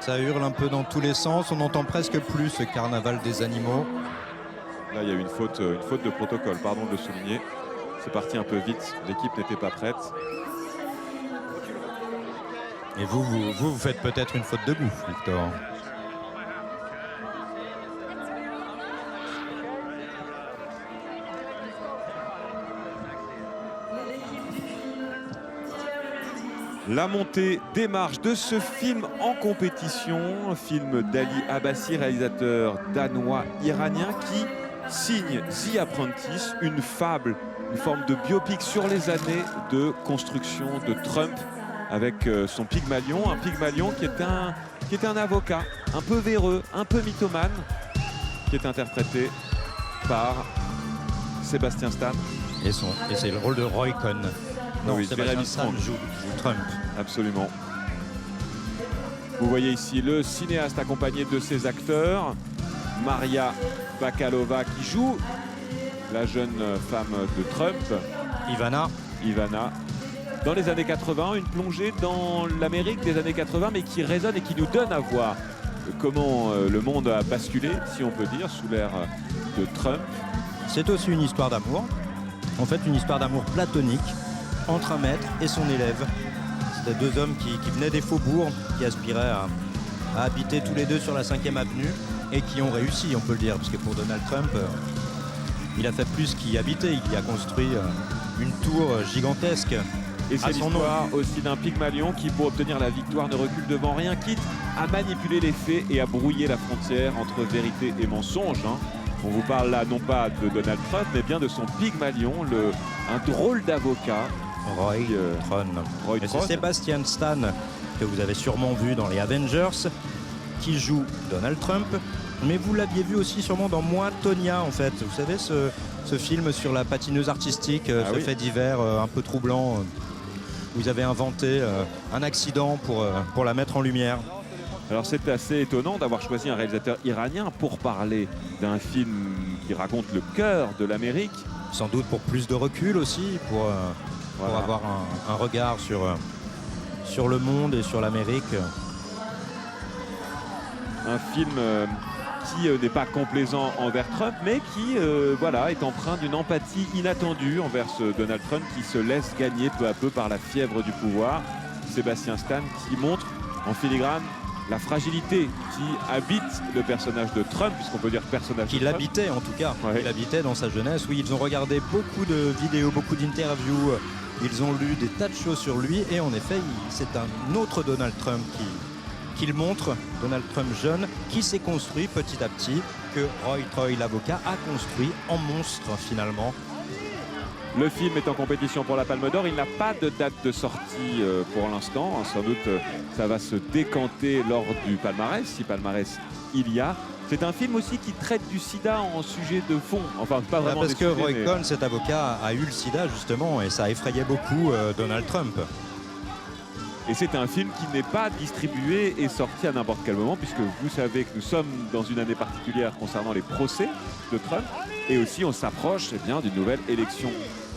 Ça hurle un peu dans tous les sens, on n'entend presque plus ce carnaval des animaux. Là, il y a eu une faute de protocole, pardon de le souligner. C'est parti un peu vite, l'équipe n'était pas prête. Et vous faites peut-être une faute de goût, Victor. La montée des marches de ce film en compétition, un film d'Ali Abbasi, réalisateur danois-iranien qui signe The Apprentice, une fable, une forme de biopic sur les années de construction de Trump avec son Pygmalion, un Pygmalion qui est un avocat, un peu véreux, un peu mythomane, qui est interprété par Sébastien Stan. Et c'est le rôle de Roy Cohn. Non, oui, Sébastien Stan joue Trump. Absolument. Vous voyez ici le cinéaste accompagné de ses acteurs. Maria Bakalova qui joue la jeune femme de Trump. Ivana. Dans les années 80, une plongée dans l'Amérique des années 80, mais qui résonne et qui nous donne à voir comment le monde a basculé, si on peut dire, sous l'ère de Trump. C'est aussi une histoire d'amour. En fait, une histoire d'amour platonique entre un maître et son élève. C'était deux hommes qui venaient des faubourgs, qui aspiraient à habiter tous les deux sur la 5e avenue et qui ont réussi, on peut le dire, parce que pour Donald Trump, il a fait plus qu'y habiter. Il y a construit une tour gigantesque. Et c'est l'histoire aussi d'un Pygmalion qui, pour obtenir la victoire, ne recule devant rien, quitte à manipuler les faits et à brouiller la frontière entre vérité et mensonge. On vous parle là non pas de Donald Trump, mais bien de son Pygmalion, un drôle d'avocat. Roy Cohn. C'est Sébastien Stan, que vous avez sûrement vu dans les Avengers, qui joue Donald Trump. Mais vous l'aviez vu aussi sûrement dans Moi, Tonya, en fait. Vous savez, ce film sur la patineuse artistique, ce fait divers un peu troublant. Vous avez inventé un accident pour la mettre en lumière. Alors c'est assez étonnant d'avoir choisi un réalisateur iranien pour parler d'un film qui raconte le cœur de l'Amérique. Sans doute pour plus de recul aussi, pour avoir un regard sur le monde et sur l'Amérique. Un film qui n'est pas complaisant envers Trump, mais qui est empreint d'une empathie inattendue envers ce Donald Trump qui se laisse gagner peu à peu par la fièvre du pouvoir. Sébastien Stan qui montre en filigrane la fragilité qui habite le personnage de Trump, puisqu'on peut dire personnage de Trump. Qu'il habitait en tout cas, il habitait dans sa jeunesse. Oui, ils ont regardé beaucoup de vidéos, beaucoup d'interviews, ils ont lu des tas de choses sur lui et en effet, c'est un autre Donald Trump qu'il montre, Donald Trump jeune, qui s'est construit petit à petit, que Roy Cohn, l'avocat, a construit en monstre finalement. Le film est en compétition pour la Palme d'Or. Il n'a pas de date de sortie pour l'instant. Sans doute, ça va se décanter lors du palmarès, si palmarès il y a. C'est un film aussi qui traite du sida en sujet de fond. Enfin, pas vraiment. Parce que Roy Cohn, cet avocat, a eu le sida justement, et ça effrayait beaucoup Donald Trump. Et c'est un film qui n'est pas distribué et sorti à n'importe quel moment, puisque vous savez que nous sommes dans une année particulière concernant les procès de Trump. Et aussi, on s'approche d'une nouvelle élection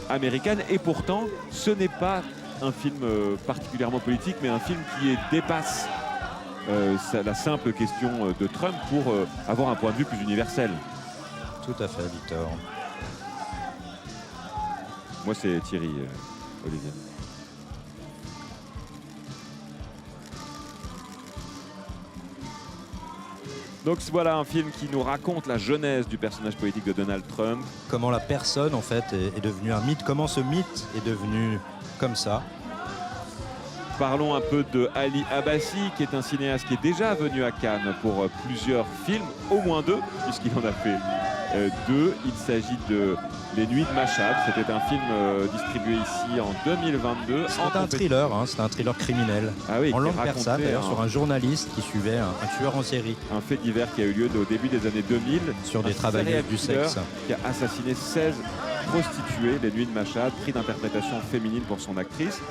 américaine. Et pourtant, ce n'est pas un film particulièrement politique, mais un film qui dépasse la simple question de Trump pour avoir un point de vue plus universel. Tout à fait, Victor. Moi, c'est Thierry, Olivier. Donc voilà un film qui nous raconte la genèse du personnage politique de Donald Trump. Comment la personne en fait est devenue un mythe, comment ce mythe est devenu comme ça. Parlons un peu de Ali Abbasi, qui est un cinéaste qui est déjà venu à Cannes pour plusieurs films, au moins 2, puisqu'il en a fait 2. Il s'agit de Les Nuits de Mashhad. C'était un film distribué ici en 2022. C'est un thriller, c'est un thriller criminel. En langue persane, d'ailleurs, sur un journaliste qui suivait un tueur en série. Un fait divers qui a eu lieu au début des années 2000. Sur des travailleuses du sexe. Qui a assassiné 16 prostituées. Les Nuits de Mashhad, prix d'interprétation féminine pour son actrice.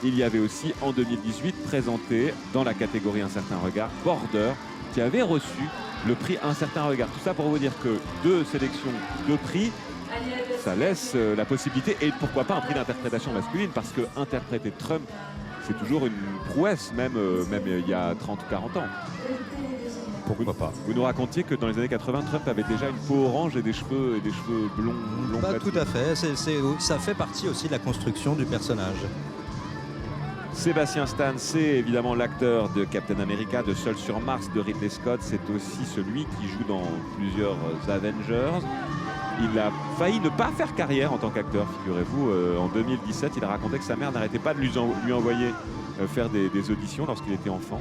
Il y avait aussi en 2018 présenté dans la catégorie Un certain regard Border, qui avait reçu le prix Un certain regard. Tout ça pour vous dire que 2 sélections, 2 prix, ça laisse la possibilité, et pourquoi pas un prix d'interprétation masculine, parce que interpréter Trump, c'est toujours une prouesse, même il y a 30 ou 40 ans. Pourquoi pas? Vous nous racontiez que dans les années 80, Trump avait déjà une peau orange et des cheveux blonds. Pas platines. tout à fait, ça fait partie aussi de la construction du personnage. Sébastien Stan, c'est évidemment l'acteur de Captain America, de Seul sur Mars de Ridley Scott. C'est aussi celui qui joue dans plusieurs Avengers. Il a failli ne pas faire carrière en tant qu'acteur, figurez-vous. En 2017, il a raconté que sa mère n'arrêtait pas de lui envoyer faire des auditions lorsqu'il était enfant.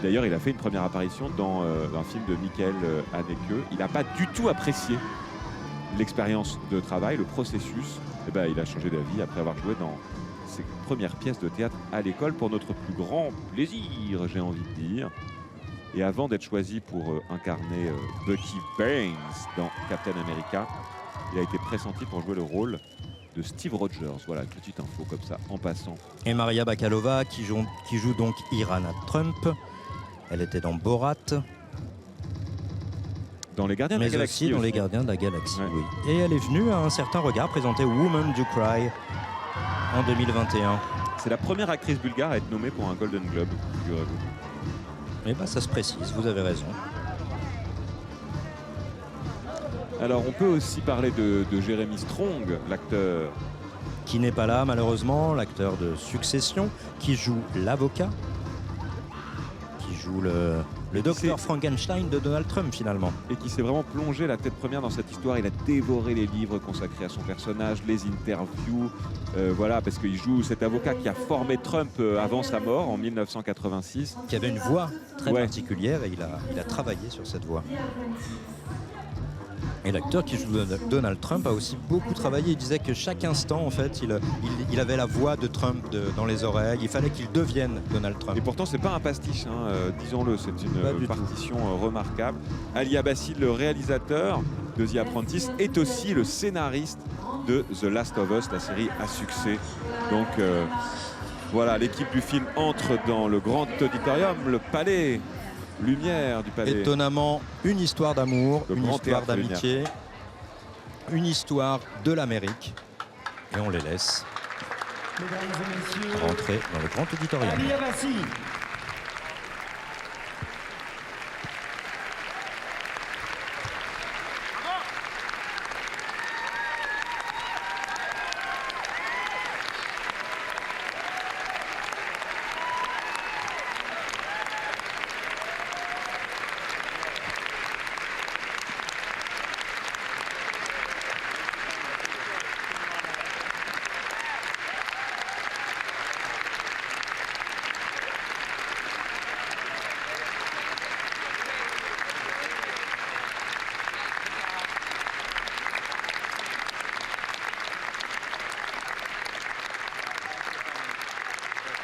D'ailleurs, il a fait une première apparition dans un film de Michael Haneke. Il n'a pas du tout apprécié l'expérience de travail, le processus. Et ben, il a changé d'avis après avoir joué dans ses premières pièces de théâtre à l'école pour notre plus grand plaisir, j'ai envie de dire. Et avant d'être choisi pour incarner Bucky Barnes dans Captain America, il a été pressenti pour jouer le rôle de Steve Rogers. Voilà, une petite info comme ça, en passant. Et Maria Bakalova qui joue donc Ivana Trump. Elle était dans Borat. Dans Les Gardiens de la Mais Galaxie. aussi dans Les Gardiens de la Galaxie, Ouais. oui. Et elle est venue à un certain regard présenter Woman Do Cry en 2021. C'est la première actrice bulgare à être nommée pour un Golden Globe, figurez-vous. Et bah ça se précise, vous avez raison. Alors on peut aussi parler de Jeremy Strong, l'acteur. Qui n'est pas là malheureusement, l'acteur de Succession, qui joue l'avocat, qui joue le docteur Frankenstein de Donald Trump finalement. Et qui s'est vraiment plongé la tête première dans cette histoire. Il a dévoré les livres consacrés à son personnage, les interviews, voilà, parce qu'il joue cet avocat qui a formé Trump avant sa mort en 1986. Qui avait une voix très Ouais. particulière et il a travaillé sur cette voix. Et l'acteur qui joue Donald Trump a aussi beaucoup travaillé. Il disait que chaque instant, en fait, il avait la voix de Trump dans les oreilles. Il fallait qu'il devienne Donald Trump. Et pourtant, c'est pas un pastiche, hein, disons-le, c'est Pas une du tout. partition remarquable. Ali Abbasi, le réalisateur de The Apprentice, est aussi le scénariste de The Last of Us, la série à succès. Donc voilà, l'équipe du film entre dans le grand auditorium, le palais Lumière du palais. Étonnamment, une histoire d'amour, Le une grand histoire théâtre d'amitié, une histoire de l'Amérique. Et on les laisse Mesdames et messieurs, rentrer dans le grand auditorium. Ali Abbasi.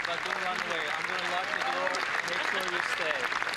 But don't run away. I'm going to lock the door. Make sure you stay.